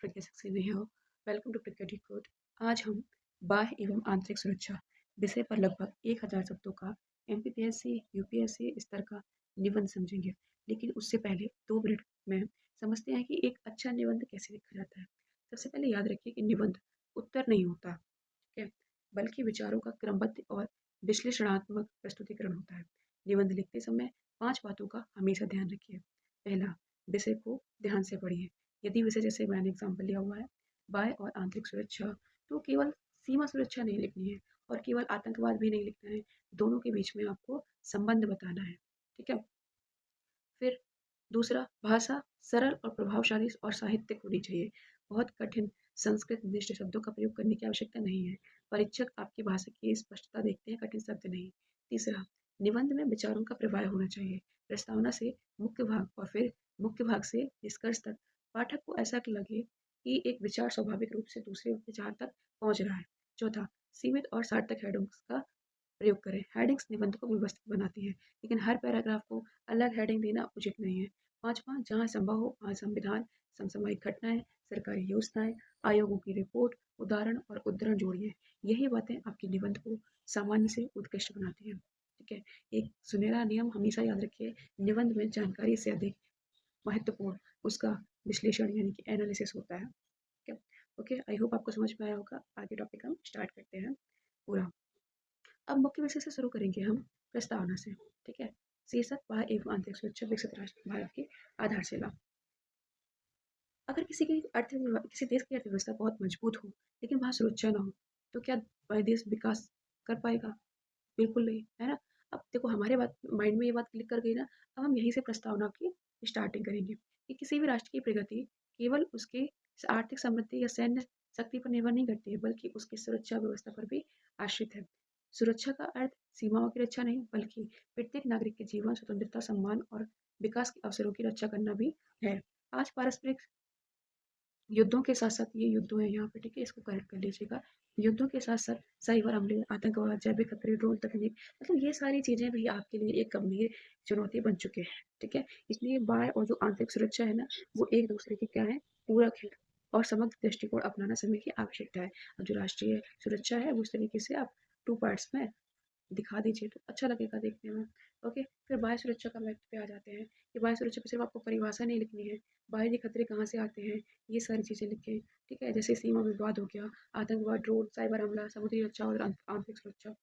Pragya Saxena here. Welcome to Pragya decode. आज हम बाह्य एवं आंतरिक सुरक्षा विषय पर लगभग 1000 शब्दों का एमपीपीएससी यूपीएससी स्तर का निबंध समझेंगे। लेकिन उससे पहले 2 मिनट में समझते हैं कि एक अच्छा निबंध कैसे लिखा जाता है। सबसे पहले याद रखिए कि निबंध उत्तर नहीं होता, ठीक है, बल्कि विचारों का क्रमबद्ध और विश्लेषणात्मक प्रस्तुतिकरण होता है। निबंध लिखते समय 5 बातों का हमेशा ध्यान रखिए। पहला, विषय को ध्यान से पढ़िए। यदि विषय जैसे मैंने एग्जाम्पल लिया हुआ है बाह्य और आंतरिक सुरक्षा, तो केवल सीमा सुरक्षा नहीं लिखनी है और केवल आतंकवाद भी नहीं लिखना है। दोनों के बीच में आपको संबंध बताना है, ठीक है। फिर दूसरा, भाषा सरल और प्रभावशाली और साहित्यिक होनी चाहिए। बहुत कठिन संस्कृत निष्ठ शब्दों का प्रयोग करने की आवश्यकता नहीं है। परीक्षक आपकी भाषा की स्पष्टता देखते हैं, कठिन शब्द नहीं। तीसरा, निबंध में विचारों का प्रवाह होना चाहिए। प्रस्तावना से मुख्य भाग और फिर मुख्य भाग से निष्कर्ष तक पाठक को ऐसा लगे कि एक विचार स्वाभाविक रूप से दूसरे विचार तक पहुंच रहा है। चौथा, सीमित और सार्थक हेडिंग्स का प्रयोग करें। हेडिंग्स निबंध को व्यवस्थित बनाती है, लेकिन हर पैराग्राफ को अलग हेडिंग देना उचित नहीं है। पाँचवां, जहाँ संभव हो वहाँ संविधान, समसामयिक घटनाएं, सरकारी योजनाएं, आयोगों की रिपोर्ट, उदाहरण और उद्धरण जोड़िए। यही बातें आपके निबंध को सामान्य से उत्कृष्ट बनाती हैं, ठीक है। एक सुनहरा नियम हमेशा याद रखिए, निबंध में जानकारी से अधिक महत्वपूर्ण उसका विश्लेषण यानी कि एनालिसिस होता है, ठीक है। ओके, आई होप आपको समझ में आया होगा। आगे टॉपिक हम स्टार्ट करते हैं पूरा। अब मुख्य विषय से शुरू करेंगे हम प्रस्तावना से, ठीक है। शीर्षक, बाह्य एवं आंतरिक सुरक्षा विकसित राष्ट्र भारत की आधारशिला। अगर किसी देश की अर्थव्यवस्था बहुत मजबूत हो लेकिन वहाँ सुरक्षा ना हो, तो क्या वह देश विकास कर पाएगा? बिल्कुल नहीं, है ना। अब देखो, हमारे बात माइंड में ये बात क्लिक कर गई ना। अब हम यहीं से प्रस्तावना की स्टार्टिंग करेंगे कि किसी भी राष्ट्र की प्रगति केवल उसके आर्थिक समृद्धि या सैन्य शक्ति पर निर्भर नहीं करती है, बल्कि उसकी सुरक्षा व्यवस्था पर भी आश्रित है। सुरक्षा का अर्थ सीमाओं की रक्षा नहीं, बल्कि प्रत्येक नागरिक के जीवन, स्वतंत्रता, सम्मान और विकास के अवसरों की रक्षा करना भी है। आज पारस्परिक युद्धों के साथ-साथ ये युद्ध हुए हैं यहाँ पे, ठीक है, इसको करेक्ट कर लीजिएगा। युद्धों के साथ-साथ साइबर हमले, आतंकवाद, जैविक खतरे, ड्रोन तकनीक, मतलब ये सारी चीज़ें भी आपके लिए एक गंभीर चुनौती बन चुके हैं, ठीक है। इसलिए बाह्य और जो आंतरिक सुरक्षा है ना, वो एक दूसरे के क्या है, पूरक है और समग्र दृष्टिकोण अपनाना समय की आवश्यकता है। और जो राष्ट्रीय सुरक्षा है, वो उस तरीके से आप 2 पार्ट्स में दिखा दीजिए तो अच्छा लगेगा देखने में। ओके, फिर बाह्य सुरक्षा का महत्व पे आ जाते हैं कि बाह्य सुरक्षा पे सिर्फ आपको परिभाषा नहीं लिखनी है, बाहरी खतरे कहाँ से आते हैं, ये सारी चीज़ें लिखें, ठीक है। जैसे सीमा विवाद हो गया, आतंकवाद, ड्रोन, साइबर हमला, समुद्री रक्षा और आंतरिक सुरक्षा,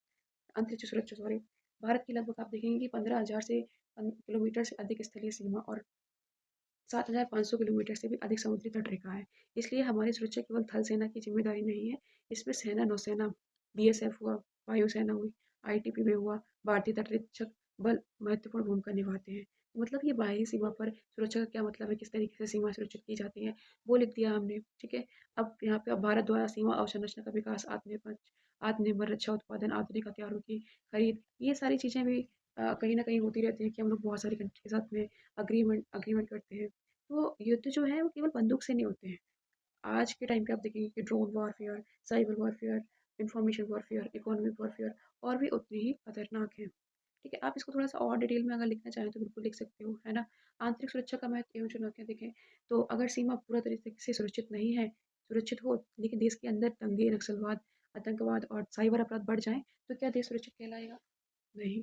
अंतरिक्ष सुरक्षा, सॉरी। भारत की लगभग आप देखेंगे कि 15,000 से किलोमीटर से अधिक स्थलीय सीमा और 7,500 किलोमीटर से भी अधिक समुद्री तटरेखा है। इसलिए हमारी सुरक्षा केवल थल सेना की जिम्मेदारी नहीं है, इसमें सेना, नौसेना, बीएसएफ हुआ, वायुसेना हुई, आईटीबीपी हुआ, भारतीय तटरक्षक बल महत्वपूर्ण भूमिका निभाते हैं। मतलब ये बाहरी सीमा पर सुरक्षा का क्या मतलब है, किस तरीके से सीमा सुरक्षित की जाती है, वो लिख दिया हमने, ठीक है। अब यहाँ पे अब भारत द्वारा सीमा अवसंरचना का विकास, आत्मनिर्भर रक्षा उत्पादन, आधुनिक हथियारों की खरीद, ये सारी चीज़ें भी कहीं ना कहीं होती रहती हैं कि हम लोग बहुत सारी कंट्री के साथ में अग्रीमेंट करते हैं। तो युद्ध जो है वो केवल बंदूक से नहीं होते हैं। आज के टाइम पे आप देखेंगे कि drone warfare, cyber warfare, information warfare, economic warfare और भी उतनी ही खतरनाक है, ठीक है। आप इसको थोड़ा सा और डिटेल में अगर लिखना चाहें तो बिल्कुल लिख सकते हो, है ना। आंतरिक सुरक्षा का महत्व एवं चुनौतियाँ देखें, तो अगर सीमा पूरा तरीके से सुरक्षित नहीं है, सुरक्षित हो लेकिन देश के अंदर दंगे, नक्सलवाद, आतंकवाद और साइबर अपराध बढ़ जाएं, तो क्या देश सुरक्षित कहलाएगा? नहीं।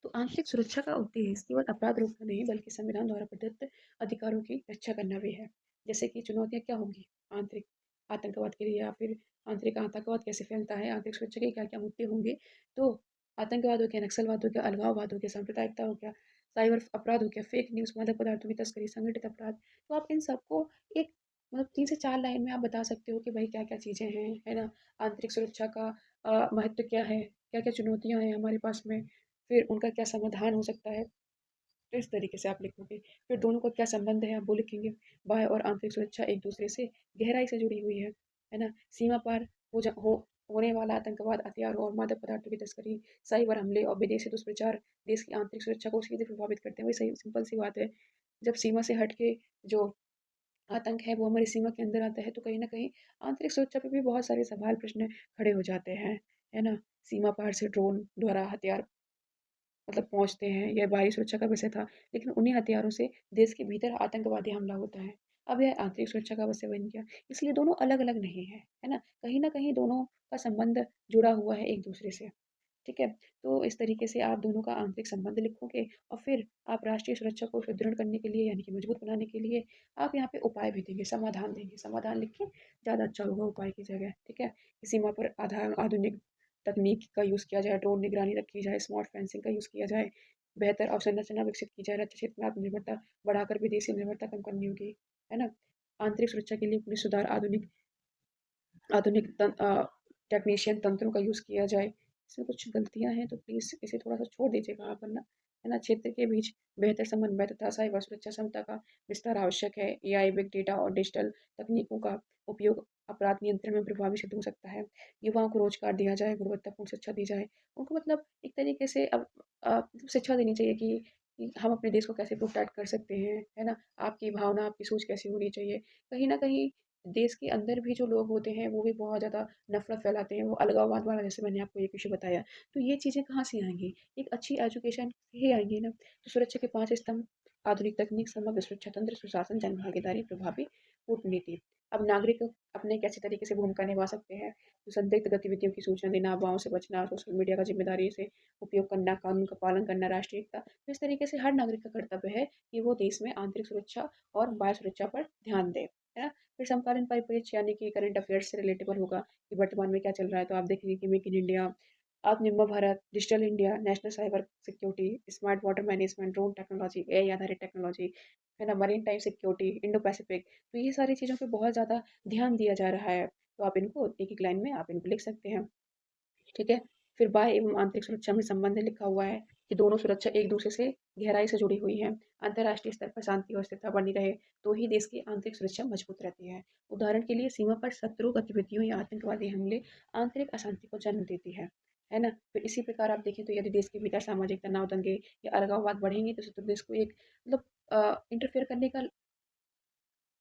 तो आंतरिक सुरक्षा का उद्देश्य केवल अपराध रोकना नहीं, बल्कि संविधान द्वारा प्रदत्त अधिकारों की रक्षा करना भी है। जैसे कि चुनौतियाँ क्या होंगी आंतरिक आतंकवाद के लिए, या फिर आंतरिक आतंकवाद कैसे फैलता है, आंतरिक सुरक्षा के क्या क्या मुद्दे होंगे। तो आतंकवाद हो गया, नक्सलवाद हो गया, अलगाववाद हो गया, सांप्रदायिकता हो गया, साइबर अपराध हो गया, फेक न्यूज़, मादक पदार्थों की तस्करी, संगठित अपराध। तो आप इन सबको एक मतलब 3 से 4 लाइन में आप बता सकते हो कि भाई क्या क्या चीज़ें हैं, है ना। आंतरिक सुरक्षा का महत्व क्या है, क्या क्या चुनौतियाँ हैं हमारे पास में, फिर उनका क्या समाधान हो सकता है। तो इस तरीके से आप लिखोगे। फिर दोनों का क्या संबंध है, आप वो लिखेंगे। बाह्य और आंतरिक सुरक्षा एक दूसरे से गहराई से जुड़ी हुई है ना। सीमा पार होने वाला आतंकवाद, हथियारों और मादक पदार्थों की तस्करी, साइबर हमले और विदेशी दुष्प्रचार देश की आंतरिक सुरक्षा को सीधे प्रभावित करते हैं। वही सही सिंपल सी बात है। जब सीमा से हट के जो आतंक है वो हमारी सीमा के अंदर आता है, तो कहीं न कहीं आंतरिक सुरक्षा पे भी बहुत सारे सवाल प्रश्न खड़े हो जाते हैं, है ना। सीमा पार से ड्रोन द्वारा हथियार मतलब पहुँचते हैं, यह बाहरी सुरक्षा का विषय था, लेकिन उन्हीं हथियारों से देश के भीतर आतंकवादी हमला होता है। अब यह आंतरिक सुरक्षा का विषय बन गया। इसलिए दोनों अलग-अलग नहीं हैं, है ना? कहीं न कहीं दोनों का संबंध जुड़ा हुआ है एक-दूसरे से। ठीक है? तो इस तरीके से आप दोनों का आंतरिक संबंध लिखोगे और फिर आप राष्ट्रीय सुरक्षा को सुदृढ़ करने के लिए यानी कि मजबूत बनाने के लिए आप यहाँ पे उपाय भी देंगे, समाधान देंगे। समाधान लिखिए, ज़्यादा अच्छा होगा उपाय की जगह, ठीक है? सीमा पर आधुनिक तकनीक का यूज़ किया जाए, ड्रोन निगरानी रखी जाए, स्मार्ट फेंसिंग का यूज़ किया जाए, बेहतर अवसंरचना विकसित की जाए, रक्षा क्षेत्र में आत्मनिर्भरता बढ़ाकर विदेशी निर्भरता कम करनी होगी, है ना? आंतरिक सुरक्षा के लिए पुलिस सुधार, आधुनिक टेक्नीशियन तंत्रों का यूज़ किया जाए। इसमें कुछ गलतियाँ हैं तो प्लीज़ इसे थोड़ा-सा छोड़ दीजिएगा आप वरना, है ना? क्षेत्र के बीच बेहतर समन्वय तथा साइबर सुरक्षा क्षमता का विस्तार आवश्यक है। एआई, बिग डेटा और डिजिटल तकनीकों का उपयोग अपराध नियंत्रण में प्रभावी सिद्ध हो सकता है। युवाओं को रोज़गार दिया जाए, गुणवत्तापूर्ण शिक्षा दी जाए। उनको मतलब एक तरीके से अब शिक्षा देनी चाहिए कि हम अपने देश को कैसे प्रोटेक्ट कर सकते हैं, है ना? आपकी भावना, आपकी सोच कैसी होनी चाहिए। कहीं न कहीं देश के अंदर भी जो लोग होते हैं, वो भी बहुत ज़्यादा नफ़रत फैलाते हैं, वो अलगाववाद वाला जैसे मैंने आपको एक इश्यू बताया। तो ये चीज़ें कहाँ से आएँगी? एक अच्छी एजुकेशन से ही आएँगी ना। तो सुरक्षा के 5 स्तंभ, आधुनिक तकनीक, समग्र सुरक्षा तंत्र, सुशासन, जनभागीदारी, प्रभावी कूटनीति। अब नागरिक अपने कैसे तरीके से भूमिका निभा सकते हैं, तो संदिग्ध गतिविधियों की सूचना देना, अफवाहों से बचना, सोशल मीडिया का ज़िम्मेदारी से उपयोग करना, कानून का पालन करना, राष्ट्रीय एकता। तो इस तरीके से हर नागरिक का कर्तव्य है कि वो देश में आंतरिक सुरक्षा और बाह्य सुरक्षा पर ध्यान दे, है ना? फिर समकालीन परिप्रेक्ष्य यानी कि करंट अफेयर्स से रिलेटेबल होगा कि वर्तमान में क्या चल रहा है। तो आप देखेंगे कि मेक इन इंडिया, आत्मनिर्भर Bharat, digital India, national cyber security, smart water management, drone technology, AI आधारित टेक्नोलॉजी, है ना? Marine time security, Indo Pacific. तो ये सारी चीज़ों पे बहुत ज़्यादा ध्यान दिया जा रहा है। तो आप इनको एक-एक लाइन में आप इनको लिख सकते हैं। ठीक है? फिर बाह्य एवं आंतरिक सुरक्षा में संबंध लिखा हुआ है कि दोनों सुरक्षा एक-दूसरे से गहराई से जुड़ी हुई हैं। अंतर्राष्ट्रीय स्तर पर शांति और स्थिरता बनी रहे, तो ही देश की आंतरिक सुरक्षा मजबूत रहती है। उदाहरण के लिए सीमा पर शत्रु गतिविधियों या आतंकवादी हमले आंतरिक अशांति को जन्म देती है ना? फिर इसी प्रकार आप देखें तो यदि देश के भीतर सामाजिक तनाव, दंगे या अलगाववाद बढ़ेंगे, तो शत्रु देश को एक मतलब इंटरफेयर करने का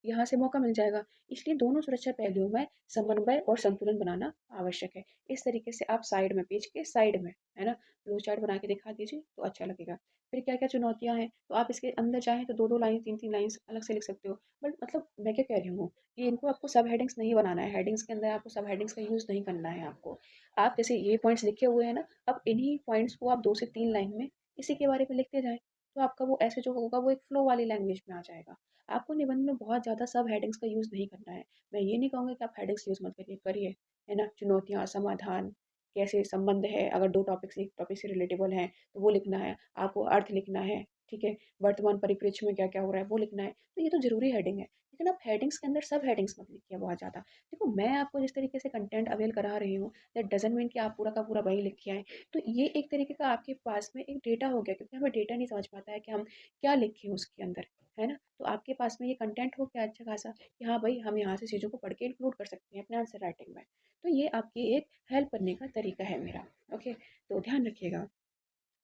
यहाँ से मौका मिल जाएगा। इसलिए दोनों सुरक्षा पहलुओं में समन्वय और संतुलन बनाना आवश्यक है। इस तरीके से आप साइड में, पेज के साइड में, है ना? फ्लो चार्ट बना के दिखा दीजिए तो अच्छा लगेगा। फिर क्या-क्या चुनौतियाँ हैं, तो आप इसके अंदर चाहें तो 2-2 लाइन, 3-3 लाइन्स अलग से लिख सकते हो। बट मतलब मैं क्या कह रही हूँ कि इनको आपको सब हेडिंग्स नहीं बनाना है। हेडिंग्स के अंदर आपको सब हेडिंग्स का यूज़ नहीं करना है आपको। आप जैसे ये पॉइंट्स लिखे हुए हैं ना, अब इन्हीं पॉइंट्स को आप 2 से 3 लाइन में इसी के बारे में लिखते जाएँ। तो आपका वो ऐसे जो होगा वो एक फ्लो वाली लैंग्वेज में आ जाएगा। आपको निबंध में बहुत ज़्यादा सब हेडिंग्स का यूज़ नहीं करना है। मैं ये नहीं कहूँगी कि आप हेडिंग्स यूज़ मत करिए, करिए, है ना? चुनौतियाँ, समाधान, कैसे संबंध है, अगर 2 टॉपिक्स एक टॉपिक से रिलेटेबल हैं, तो वो लिखना है। आपको अर्थ लिखना है, ठीक है? वर्तमान परिप्रेक्ष्य में क्या-क्या हो रहा है, वो लिखना है। तो ये तो ज़रूरी हेडिंग है। लेकिन आप हेडिंग्स के अंदर सब हेडिंग्स मत लिखिए बहुत ज़्यादा। देखो, मैं आपको जिस तरीके से कंटेंट अवेल करा रही हूँ, दैट डज़न्ट मीन कि आप पूरा का पूरा वही लिख के आएँ। तो ये एक तरीके का आपके पास में एक डेटा हो गया क्योंकि हमें डेटा नहीं समझ पाता है कि हम क्या लिखें उसके अंदर, है ना? तो आपके पास में ये कंटेंट हो गया अच्छा खासा कि हाँ भाई हम यहाँ से चीज़ों को पढ़ के इंक्लूड कर सकते हैं अपने आंसर राइटिंग में। तो ये आपकी एक हेल्प करने का तरीका है मेरा। ओके, तो ध्यान रखिएगा।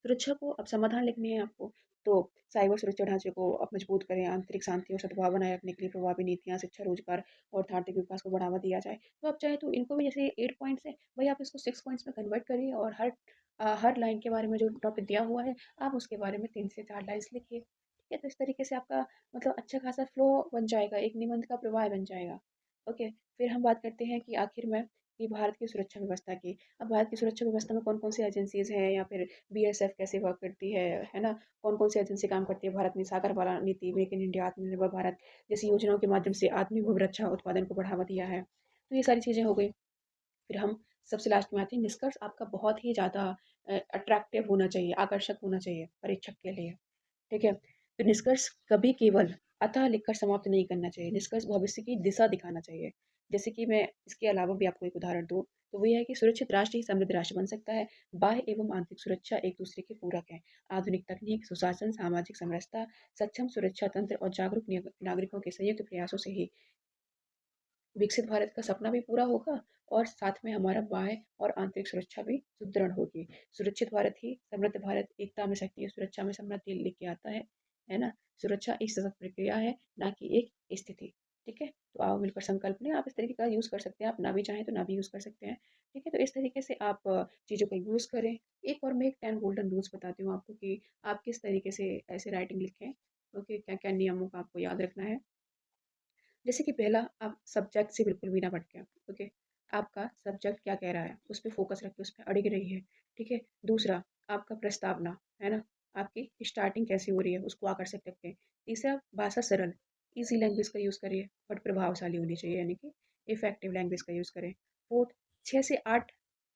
सुरक्षा को अब समाधान लिखने हैं आपको, तो साइबर सुरक्षा ढांचे को अब मजबूत करें, आंतरिक शांति और सद्भाव बनाए रखने के लिए प्रभावी नीतियाँ, शिक्षा, रोजगार और आर्थिक विकास को बढ़ावा दिया जाए। तो आप चाहे तो इनको भी जैसे 8 पॉइंट्स हैं, वही आप इसको 6 पॉइंट्स में कन्वर्ट करिए और हर लाइन के बारे में जो टॉपिक दिया हुआ है, आप उसके बारे में 3 से 4 लाइन्स लिखिए। ठीक है? तो इस तरीके से आपका मतलब अच्छा खासा फ्लो बन जाएगा, एक निबंध का प्रवाह बन जाएगा। ओके, फिर हम बात करते हैं कि आखिर में कि भारत की सुरक्षा व्यवस्था की। अब भारत की सुरक्षा व्यवस्था में कौन-कौन सी एजेंसीज़ हैं या फिर बीएसएफ कैसे वर्क करती है ना? कौन-कौन सी एजेंसी काम करती है भारत में? सागर वाला नीति, मेक इन इंडिया, आत्मनिर्भर भारत जैसी योजनाओं के माध्यम से आत्मनिर्भर रक्षा उत्पादन को बढ़ावा दिया है। तो ये सारी चीज़ें हो गई। फिर हम सबसे लास्ट में आते हैं निष्कर्ष आपका बहुत ही ज़्यादा अट्रैक्टिव होना चाहिए, आकर्षक होना चाहिए परीक्षक के लिए, ठीक है? तो निष्कर्ष कभी केवल अतः लिखकर समाप्त नहीं करना चाहिए, निष्कर्ष भविष्य की दिशा दिखाना चाहिए। जैसे कि मैं इसके अलावा भी आपको एक उदाहरण दूँ, तो वो ये है कि सुरक्षित राष्ट्र ही समृद्ध राष्ट्र बन सकता है। बाह्य एवं आंतरिक सुरक्षा एक दूसरे के पूरक हैं। आधुनिक तकनीक, सुशासन, सामाजिक समरसता, सक्षम सुरक्षा तंत्र और जागरूक नागरिकों के संयुक्त प्रयासों से ही विकसित भारत का सपना भी पूरा होगा और साथ में हमारा बाह्य और आंतरिक सुरक्षा भी सुदृढ़ होगी। सुरक्षित भारत ही समृद्ध भारत, एकता में शक्ति है, सुरक्षा में समृद्धि लेके आता है ना? सुरक्षा एक सतत प्रक्रिया है, ना कि एक स्थिति। ठीक है? तो आओ मिलकर संकल्प लें, आप इस तरीके का यूज़ कर सकते हैं, आप ना भी चाहें तो ना भी यूज़ कर सकते हैं। ठीक है? तो इस तरीके से आप चीज़ों का यूज़ करें। एक और मैं एक 10 गोल्डन रूल्स बताती हूँ आपको कि आप किस तरीके से ऐसे राइटिंग लिखें। ओके, क्या-क्या नियमों का आपको याद रखना है। जैसे कि पहला, आप सब्जेक्ट से बिल्कुल भी ना भटकें, ओके? आपका सब्जेक्ट क्या कह रहा है, उस पे फ़ोकस रखिए, उस पे अड़िग रहिए, ठीक है? दूसरा, आपका प्रस्तावना, है ना? आपकी स्टार्टिंग कैसी हो रही है, उसको आकर्षक रखें। तीसरा, भाषा सरल, ईज़ी लैंग्वेज का यूज़ करिए, बट प्रभावशाली होनी चाहिए, यानी कि इफ़ेक्टिव लैंग्वेज का यूज़ करें। फोर्थ, 6 से 8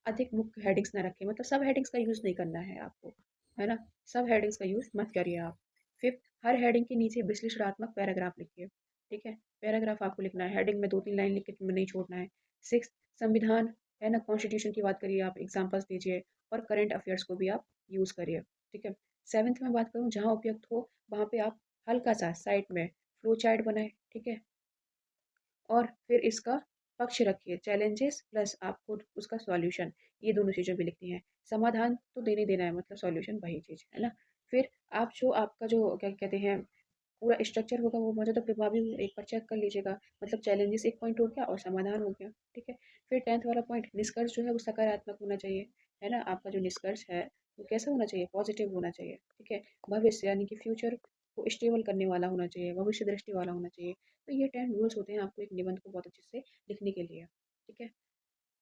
अधिक मुख्य हेडिंग्स ना रखें, मतलब सब हेडिंग्स का यूज़ नहीं करना है आपको, है ना? सब हेडिंग्स का यूज़ मत करिए आप। फिफ्थ, हर हेडिंग के नीचे विश्लेषणात्मक पैराग्राफ लिखिए, ठीक है? पैराग्राफ आपको लिखना है, हेडिंग में 2-3 लाइन लिख के नहीं छोड़ना है। सिक्स्थ, संविधान, है ना? कॉन्स्टिट्यूशन की बात करिए आप, एग्ज़ाम्पल्स दीजिए और करंट अफेयर्स को भी आप यूज़ करिए, ठीक है? सेवंथ में बात करूँ, जहाँ उपयुक्त हो, वहाँ पे आप हल्का-सा साइड में फ्लो चार्ट बनाएँ, ठीक है? और फिर इसका पक्ष रखिए, चैलेंजेस प्लस आपको उसका सॉल्यूशन, ये दोनों चीज़ें भी लिखनी है। समाधान तो देने ही देना है, मतलब सॉल्यूशन वही चीज़, है ना? फिर आप जो आपका जो क्या कहते हैं पूरा स्ट्रक्चर होगा वो मुझे तो प्रभावी एक बार चेक कर लीजिएगा, मतलब चैलेंजेस एक पॉइंट हो गया और समाधान हो गया, ठीक है? फिर 10th वाला पॉइंट, निष्कर्ष जो है वो सकारात्मक होना चाहिए, है ना? आपका जो निष्कर्ष है वो कैसा होना चाहिए? पॉजिटिव होना चाहिए, ठीक है? भविष्य यानी कि फ्यूचर को स्टेबल करने वाला होना चाहिए, भविष्य दृष्टि वाला होना चाहिए। तो ये 10 रूल्स होते हैं आपको एक निबंध को बहुत अच्छे से लिखने के लिए, ठीक है?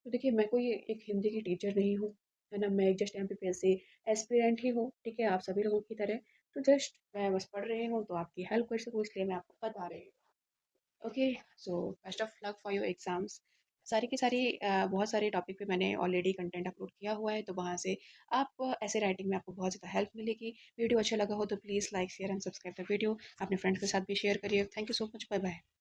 तो देखिए, मैं कोई एक हिंदी की टीचर नहीं हूँ, है ना? मैं एक जस्ट एमपीपीएससी एस्पिरेंट ही हूँ, ठीक है? आप सभी लोगों की तरह। तो जस्ट मैं बस पढ़ रही हूँ, तो आपकी हेल्प कर सकूँ इसलिए मैं आपको बता रही हूँ। Okay, so best of luck for your exams. सारी की सारी बहुत सारे टॉपिक पे मैंने ऑलरेडी कंटेंट अपलोड किया हुआ है, तो वहाँ से आप ऐसे राइटिंग में आपको बहुत ज़्यादा हेल्प मिलेगी। वीडियो अच्छा लगा हो तो please like, share and subscribe the video. अपने फ्रेंड्स के साथ भी शेयर करिए। Thank you so much. Bye bye.